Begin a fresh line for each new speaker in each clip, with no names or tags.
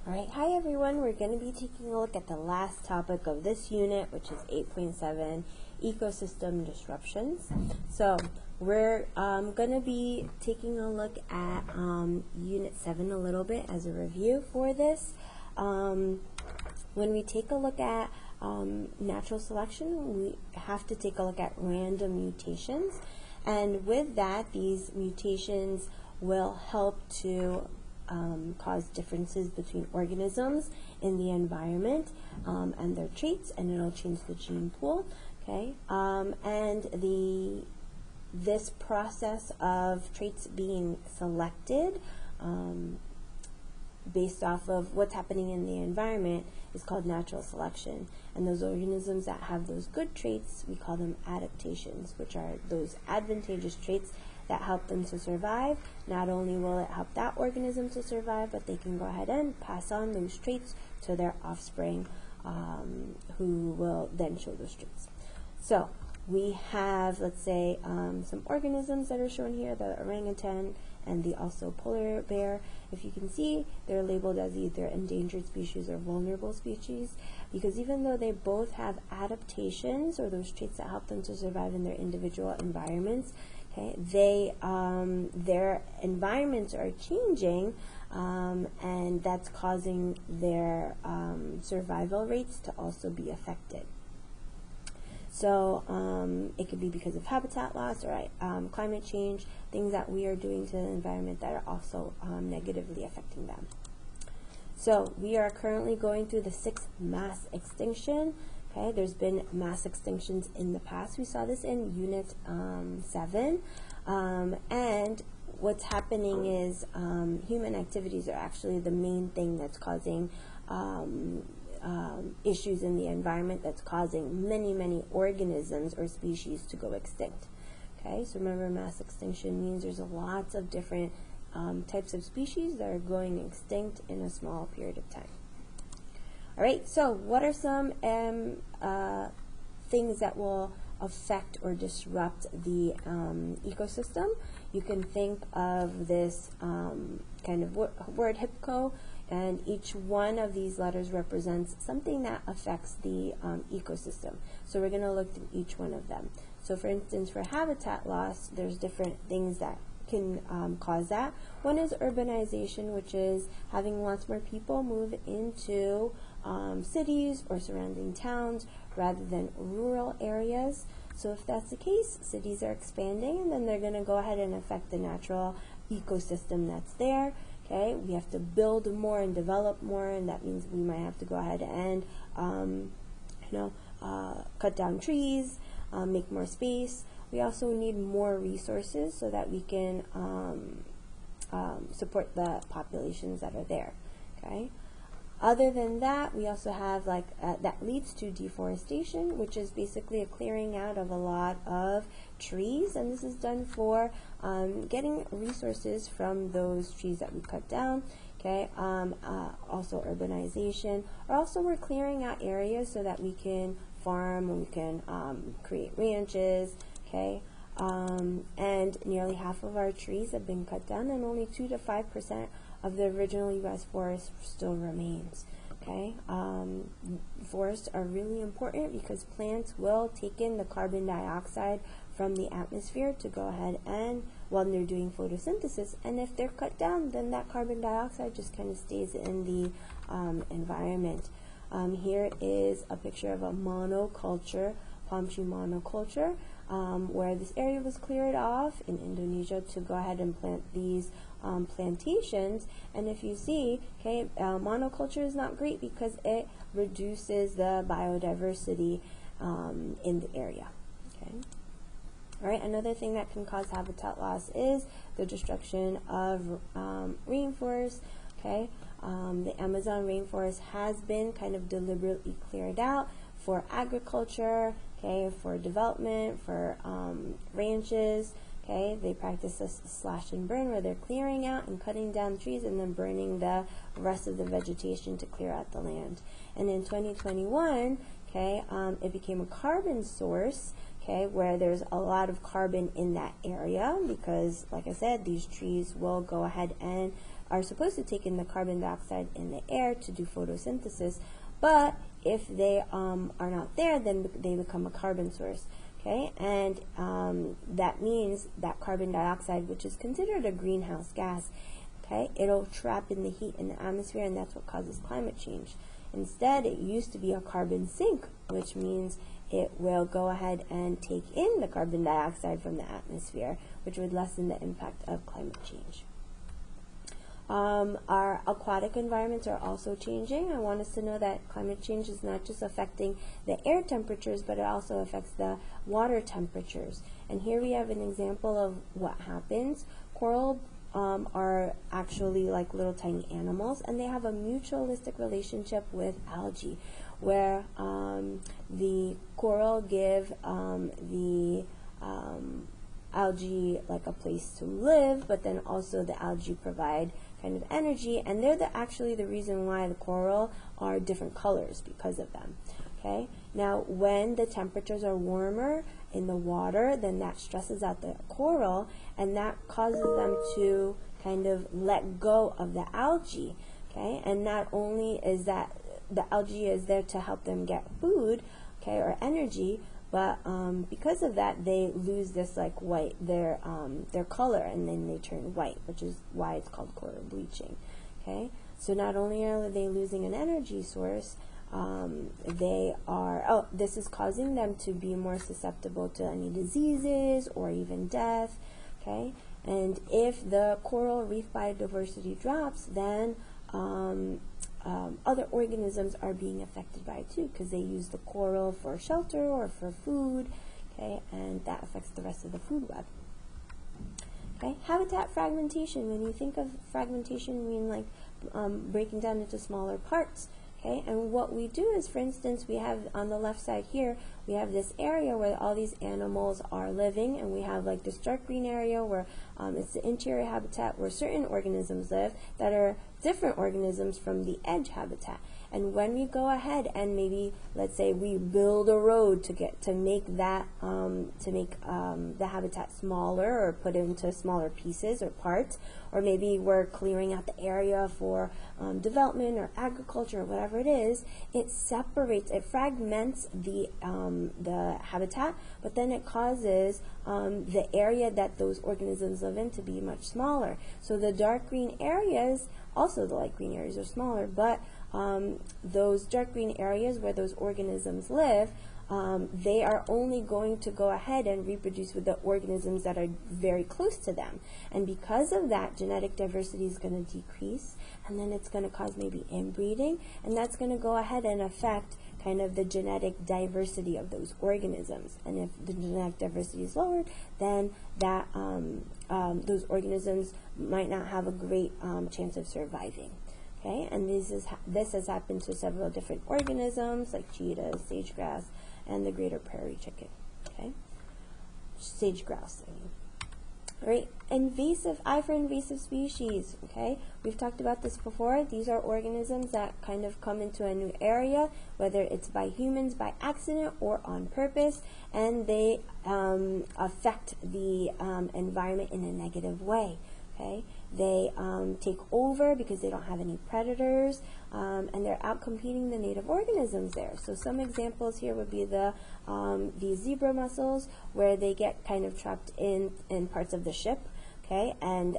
Alright, hi everyone. We're going to be taking a look at the last topic of this unit, which is 8.7, ecosystem disruptions. So we're going to be taking a look at Unit 7 a little bit as a review for this. When we take a look at natural selection, we have to take a look at random mutations. And with that, these mutations will help to cause differences between organisms in the environment and their traits, and it'll change the gene pool. Okay, and this process of traits being selected based off of what's happening in the environment is called natural selection. And those organisms that have those good traits, we call them adaptations, which are those advantageous traits that help them to survive. Not only will it help that organism to survive, but they can go ahead and pass on those traits to their offspring, who will then show those traits. So we have, let's say, some organisms that are shown here, the orangutan and the also polar bear. If you can see, they're labeled as either endangered species or vulnerable species, because even though they both have adaptations, or those traits that help them to survive in their individual environments, okay, their environments are changing, and that's causing their survival rates to also be affected. So it could be because of habitat loss or climate change, things that we are doing to the environment that are also negatively affecting them. So we are currently going through the 6th mass extinction. Okay, there's been mass extinctions in the past. We saw this in Unit 7. And what's happening is human activities are actually the main thing that's causing issues in the environment, that's causing many organisms or species to go extinct. Okay, so remember, mass extinction means there's lots of different types of species that are going extinct in a small period of time. Alright, so what are some things that will affect or disrupt the ecosystem? You can think of this kind of word HIPCO, and each one of these letters represents something that affects the ecosystem. So we're going to look through each one of them. So for instance, for habitat loss, there's different things that can cause that. One is urbanization, which is having lots more people move into cities or surrounding towns rather than rural areas. So if that's the case, cities are expanding, and then they're going to go ahead and affect the natural ecosystem that's there. Okay, we have to build more and develop more, and that means we might have to go ahead and cut down trees, make more space. We also need more resources so that we can support the populations that are there. Okay. Other than that, we also have that leads to deforestation, which is basically a clearing out of a lot of trees, and this is done for getting resources from those trees that we cut down. Okay, also urbanization, or also we're clearing out areas so that we can farm and we can create ranches. Okay, and nearly half of our trees have been cut down, and only 2 to 5% of the original U.S. forest still remains. Okay, forests are really important because plants will take in the carbon dioxide from the atmosphere to go ahead and when they're doing photosynthesis, and if they're cut down, then that carbon dioxide just kind of stays in the environment. Here is a picture of a monoculture, palm tree monoculture, where this area was cleared off in Indonesia to go ahead and plant these plantations. And if you see, okay, monoculture is not great because it reduces the biodiversity in the area. Okay. All right, another thing that can cause habitat loss is the destruction of rainforests. Okay, the Amazon rainforest has been kind of deliberately cleared out for agriculture, okay, for development, for ranches. Okay, they practice a slash and burn, where they're clearing out and cutting down trees and then burning the rest of the vegetation to clear out the land. And in 2021, okay, it became a carbon source, okay, where there's a lot of carbon in that area because, like I said, these trees will go ahead and are supposed to take in the carbon dioxide in the air to do photosynthesis, but if they are not there, then they become a carbon source. Okay, and that means that carbon dioxide, which is considered a greenhouse gas, okay, it'll trap in the heat in the atmosphere, and that's what causes climate change. Instead, it used to be a carbon sink, which means it will go ahead and take in the carbon dioxide from the atmosphere, which would lessen the impact of climate change. Our aquatic environments are also changing. I want us to know that climate change is not just affecting the air temperatures, but it also affects the water temperatures. And here we have an example of what happens. Coral are actually like little tiny animals, and they have a mutualistic relationship with algae, where the coral give the algae like a place to live, but then also the algae provide kind of energy, and they're actually the reason why the coral are different colors, because of them. Okay. Now, when the temperatures are warmer in the water, then that stresses out the coral, and that causes them to kind of let go of the algae. Okay. And not only is that the algae is there to help them get food, okay, or energy, but because of that, they lose this like white, their color, and then they turn white, which is why it's called coral bleaching. Okay, so not only are they losing an energy source, this is causing them to be more susceptible to any diseases or even death. Okay, and if the coral reef biodiversity drops, then other organisms are being affected by it too, because they use the coral for shelter or for food, okay, and that affects the rest of the food web. Okay, habitat fragmentation. When you think of fragmentation, you mean like breaking down into smaller parts. Okay, and what we do is, for instance, we have on the left side here, we have this area where all these animals are living, and we have like this dark green area where it's the interior habitat where certain organisms live that are different organisms from the edge habitat. And when we go ahead and maybe, let's say, we build a road to make that the habitat smaller, or put it into smaller pieces or parts, or maybe we're clearing out the area for development or agriculture or whatever it is, it separates, it fragments the habitat, but then it causes the area that those organisms live in to be much smaller. So the dark green areas, also the light green areas are smaller, but those dark green areas where those organisms live, they are only going to go ahead and reproduce with the organisms that are very close to them. And because of that, genetic diversity is going to decrease, and then it's going to cause maybe inbreeding, and that's going to go ahead and affect kind of the genetic diversity of those organisms. And if the genetic diversity is lowered, then that those organisms might not have a great chance of surviving. Okay, and this has happened to several different organisms like cheetahs, sage-grouse, and the greater prairie chicken. Okay, sage-grouse, I mean. All right, invasive, I for invasive species. Okay, we've talked about this before. These are organisms that kind of come into a new area, whether it's by humans by accident or on purpose, and they affect the environment in a negative way. Okay, they take over because they don't have any predators, and they're out competing the native organisms there. So some examples here would be these zebra mussels, where they get kind of trapped in parts of the ship. Okay, and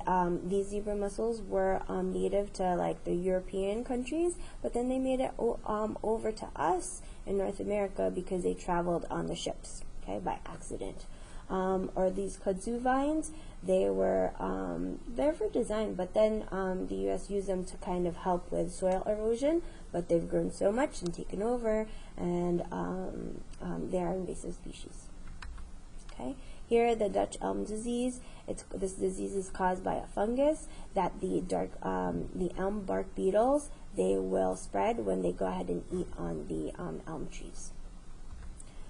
these zebra mussels were native to like the European countries, but then they made it over to us in North America because they traveled on the ships, okay, by accident. Or these kudzu vines, they were there for design, but then the U.S. used them to kind of help with soil erosion, but they've grown so much and taken over, and they are invasive species. Okay, here the Dutch elm disease. This disease is caused by a fungus that the elm bark beetles, they will spread when they go ahead and eat on the elm trees.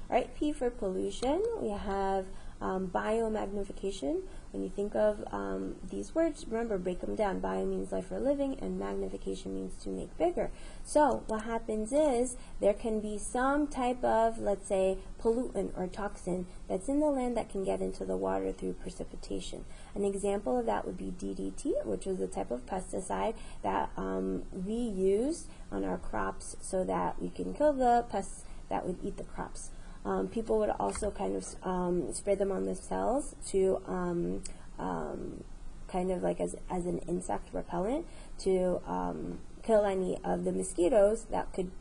All right, P for pollution. We have Biomagnification, when you think of these words, remember, break them down. Bio means life or living, and magnification means to make bigger. So what happens is there can be some type of, let's say, pollutant or toxin that's in the land that can get into the water through precipitation. An example of that would be DDT, which is a type of pesticide that we use on our crops so that we can kill the pests that would eat the crops. People would also kind of spray them on the cells to kind of like as an insect repellent to kill any of the mosquitoes that could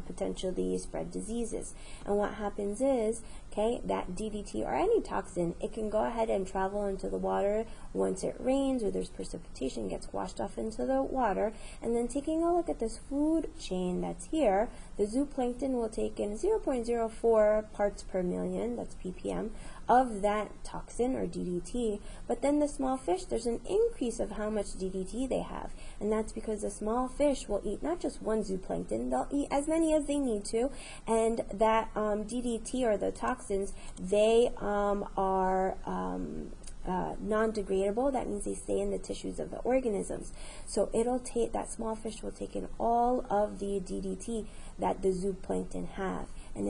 potentially spread diseases. And what happens is, okay, that DDT or any toxin, it can go ahead and travel into the water once it rains or there's precipitation, gets washed off into the water. And then taking a look at this food chain that's here, the zooplankton will take in 0.04 parts per million, that's ppm, of that toxin or DDT. But then the small fish, there's an increase of how much DDT they have. And that's because the small fish will eat not just one zooplankton, they'll eat as many as they need to. And that DDT or the toxins, they are non-degradable. That means they stay in the tissues of the organisms. So it'll take, that small fish will take in all of the DDT that the zooplankton have, and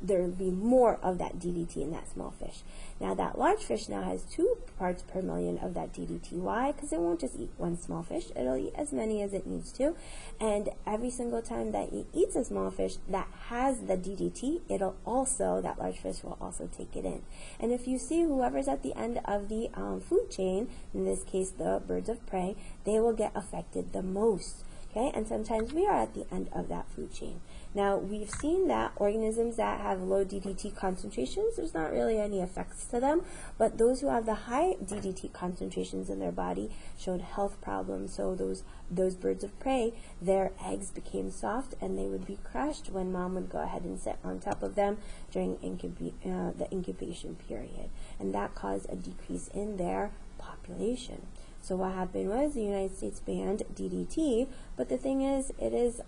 there'll be more of that DDT in that small fish. Now that large fish now has 2 parts per million of that DDT. Why? Because it won't just eat one small fish, it'll eat as many as it needs to. And every single time that it eats a small fish that has the DDT, it'll also, that large fish will also take it in. And if you see whoever's at the end of the food chain, in this case the birds of prey, they will get affected the most. Okay, and sometimes we are at the end of that food chain. Now, we've seen that organisms that have low DDT concentrations, there's not really any effects to them, but those who have the high DDT concentrations in their body showed health problems. So those birds of prey, their eggs became soft and they would be crushed when mom would go ahead and sit on top of them during the incubation period. And that caused a decrease in their population. So what happened was the United States banned DDT, but the thing is, it is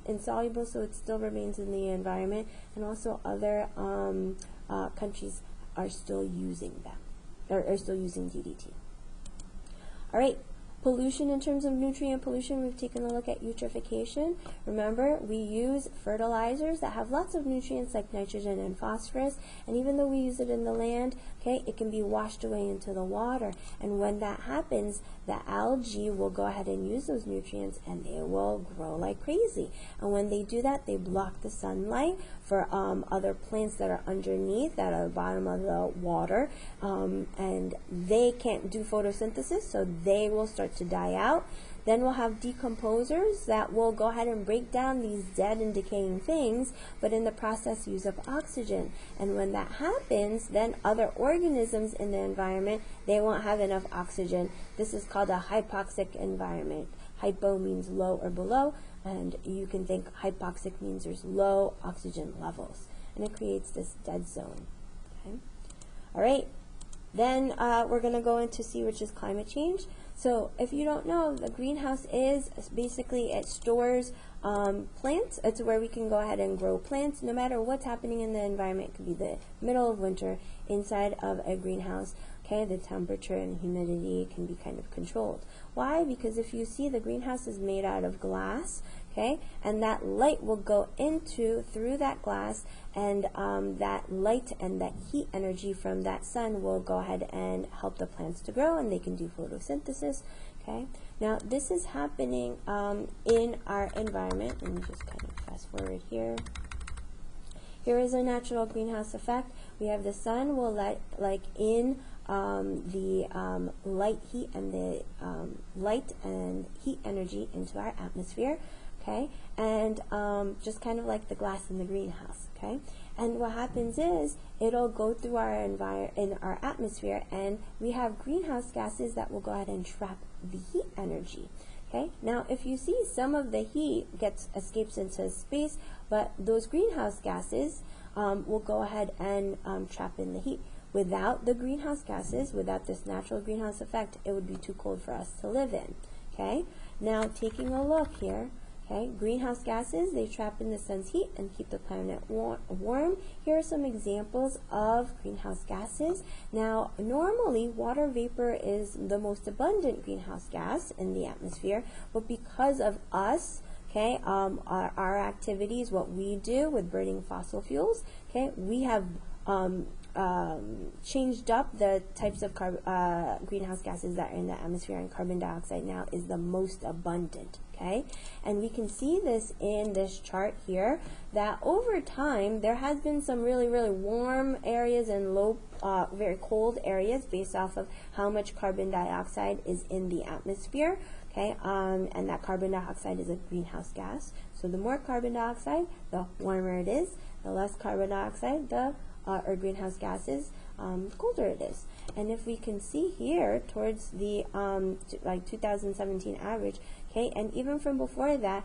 insoluble, so it still remains in the environment, and also other countries are still using them, or are still using DDT. All right. Pollution, in terms of nutrient pollution, we've taken a look at eutrophication. Remember, we use fertilizers that have lots of nutrients like nitrogen and phosphorus, and even though we use it in the land, okay, it can be washed away into the water. And when that happens, the algae will go ahead and use those nutrients and they will grow like crazy. And when they do that, they block the sunlight for other plants that are underneath, that are at the bottom of the water, and they can't do photosynthesis, so they will start to die out. Then we'll have decomposers that will go ahead and break down these dead and decaying things, but in the process use up oxygen. And when that happens, then other organisms in the environment, they won't have enough oxygen. This is called a hypoxic environment. Hypo means low or below, and you can think hypoxic means there's low oxygen levels, and it creates this dead zone. Okay? All right, then we're going to go into C, which is climate change. So if you don't know, the greenhouse is basically, it stores plants. It's where we can go ahead and grow plants no matter what's happening in the environment. It could be the middle of winter inside of a greenhouse. Okay, the temperature and humidity can be kind of controlled. Why? Because if you see, the greenhouse is made out of glass, okay, and that light will go through that glass, and that light and that heat energy from that sun will go ahead and help the plants to grow, and they can do photosynthesis. Okay, now this is happening in our environment. Let me just kind of fast forward here. Here is our natural greenhouse effect. We have the sun will let in the light, heat, and the light and heat energy into our atmosphere, okay, and just kind of like the glass in the greenhouse, okay. And what happens is it'll go through our atmosphere, and we have greenhouse gases that will go ahead and trap the heat energy. Okay. Now, if you see, some of the heat escapes into space, but those greenhouse gases will go ahead and trap in the heat. Without the greenhouse gases, without this natural greenhouse effect, it would be too cold for us to live in. Okay. Now, taking a look here, Okay, greenhouse gases, they trap in the sun's heat and keep the planet warm. Here are some examples of greenhouse gases. Now, normally, water vapor is the most abundant greenhouse gas in the atmosphere, but because of us, okay, our activities, what we do with burning fossil fuels, okay, we have changed up the types of greenhouse gases that are in the atmosphere, and carbon dioxide now is the most abundant. Okay, and we can see this in this chart here, that over time there has been some really warm areas and low, very cold areas based off of how much carbon dioxide is in the atmosphere. Okay, and that carbon dioxide is a greenhouse gas. So the more carbon dioxide, the warmer it is. The less carbon dioxide, or greenhouse gases, the colder it is. And if we can see here towards the like 2017 average, okay, and even from before that,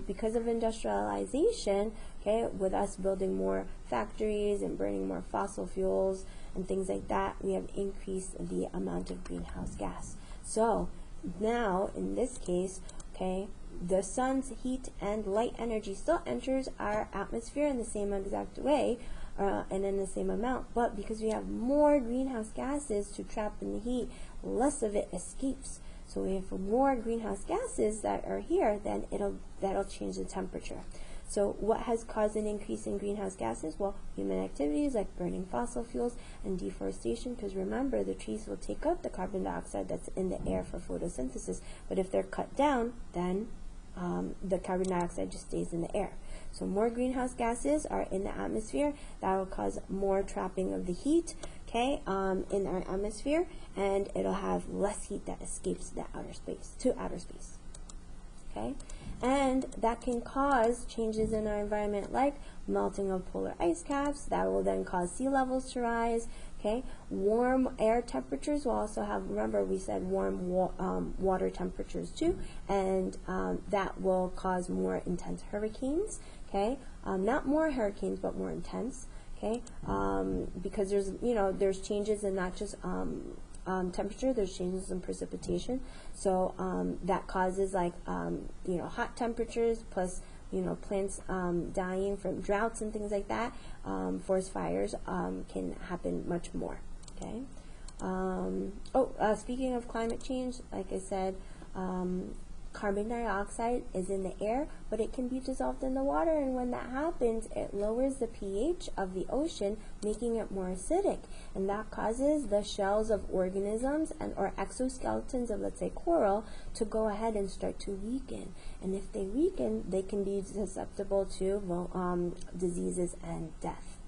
because of industrialization, okay, with us building more factories and burning more fossil fuels and things like that, we have increased the amount of greenhouse gas. So now in this case, okay, the sun's heat and light energy still enters our atmosphere in the same exact way, and in the same amount, but because we have more greenhouse gases to trap in the heat, less of it escapes. So if more greenhouse gases that are here, then that'll change the temperature. So what has caused an increase in greenhouse gases? Well, human activities like burning fossil fuels and deforestation, because remember, the trees will take up the carbon dioxide that's in the air for photosynthesis, but if they're cut down, then the carbon dioxide just stays in the air. So more greenhouse gases are in the atmosphere. That will cause more trapping of the heat, okay, in our atmosphere, and it'll have less heat that escapes to outer space. Okay, and that can cause changes in our environment, like melting of polar ice caps. That will then cause sea levels to rise. Okay, warm air temperatures will also have, remember we said warm water temperatures too, and that will cause more intense hurricanes. Okay, not more hurricanes, but more intense. Okay, because there's changes in not just temperature, there's changes in precipitation. So that causes like hot temperatures plus plants dying from droughts and things like that. Forest fires can happen much more. Okay. Speaking of climate change, like I said, carbon dioxide is in the air, but it can be dissolved in the water, and when that happens, it lowers the pH of the ocean, making it more acidic, and that causes the shells of organisms or exoskeletons of, let's say, coral to go ahead and start to weaken. And if they weaken, they can be susceptible to diseases and death.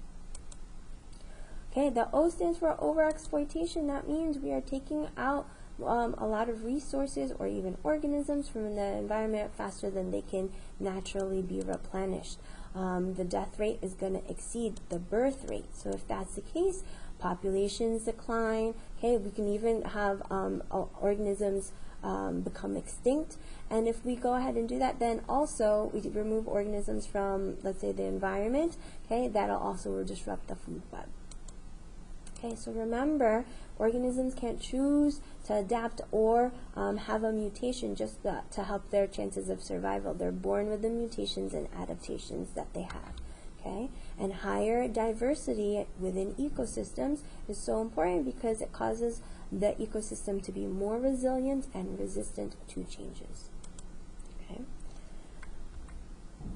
Okay, the O stands for overexploitation. That means we are taking out a lot of resources or even organisms from the environment faster than they can naturally be replenished. The death rate is going to exceed the birth rate. So if that's the case, populations decline. Okay, we can even have organisms become extinct. And if we go ahead and do that, then also we remove organisms from, let's say, the environment. Okay, that'll also disrupt the food web. Okay, so remember, organisms can't choose to adapt or have a mutation just to help their chances of survival. They're born with the mutations and adaptations that they have. Okay, and higher diversity within ecosystems is so important because it causes the ecosystem to be more resilient and resistant to changes. Okay.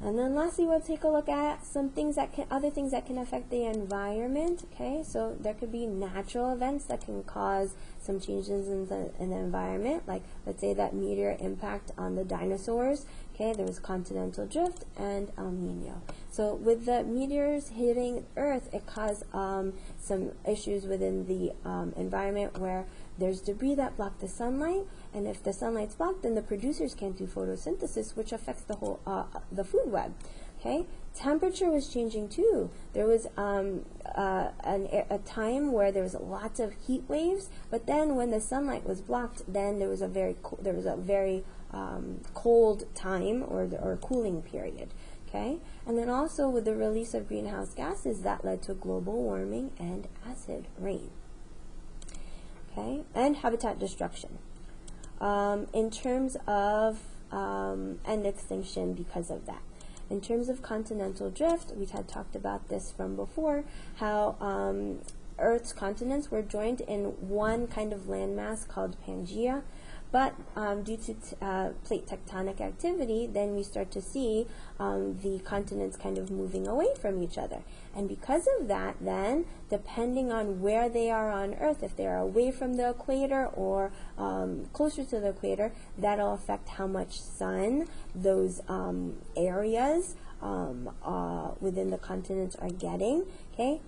And then lastly, we'll take a look at some things other things that can affect the environment. Okay, so there could be natural events that can cause some changes in the environment, like let's say that meteor impact on the dinosaurs. Okay, there was continental drift and El Nino. So with the meteors hitting Earth, it caused some issues within the environment where there's debris that block the sunlight, and if the sunlight's blocked, then the producers can't do photosynthesis, which affects the whole the food web. Okay, temperature was changing too. There was a time where there was lots of heat waves, but then when the sunlight was blocked, then there was a very cold time or cooling period. Okay, and then also with the release of greenhouse gases, that led to global warming and acid rain. Okay, and habitat destruction. In terms of and extinction because of that. In terms of continental drift, we had talked about this from before, how Earth's continents were joined in one kind of landmass called Pangaea, but due to plate tectonic activity, then we start to see the continents kind of moving away from each other. And because of that, then, depending on where they are on Earth, if they are away from the equator or closer to the equator, that'll affect how much sun those areas within the continents are getting. Okay,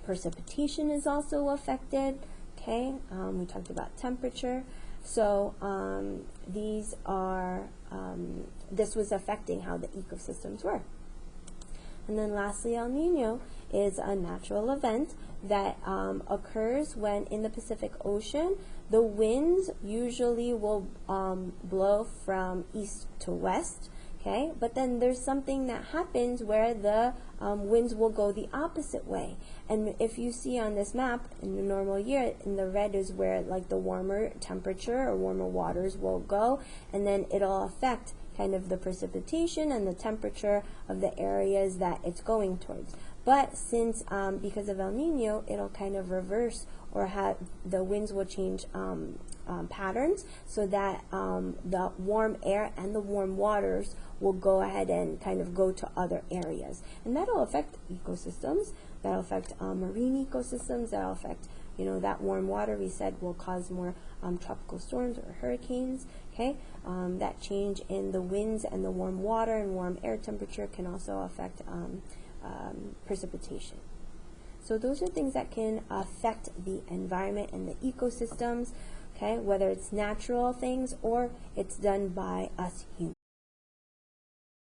precipitation is also affected. Okay, we talked about temperature. So these are this was affecting how the ecosystems were. And then lastly, El Nino is a natural event that occurs when in the Pacific Ocean the winds usually will blow from east to west. Okay, but then there's something that happens where the winds will go the opposite way. And if you see on this map, in the normal year, in the red is where like the warmer temperature or warmer waters will go, and then it'll affect kind of the precipitation and the temperature of the areas that it's going towards. But since, because of El Nino, it'll kind of reverse, or have the winds will change patterns, so that the warm air and the warm waters will go ahead and kind of go to other areas. And that'll affect ecosystems, that'll affect marine ecosystems, that'll affect, you know, that warm water we said will cause more tropical storms or hurricanes. Okay, that change in the winds and the warm water and warm air temperature can also affect precipitation. So those are things that can affect the environment and the ecosystems, okay, whether it's natural things or it's done by us humans.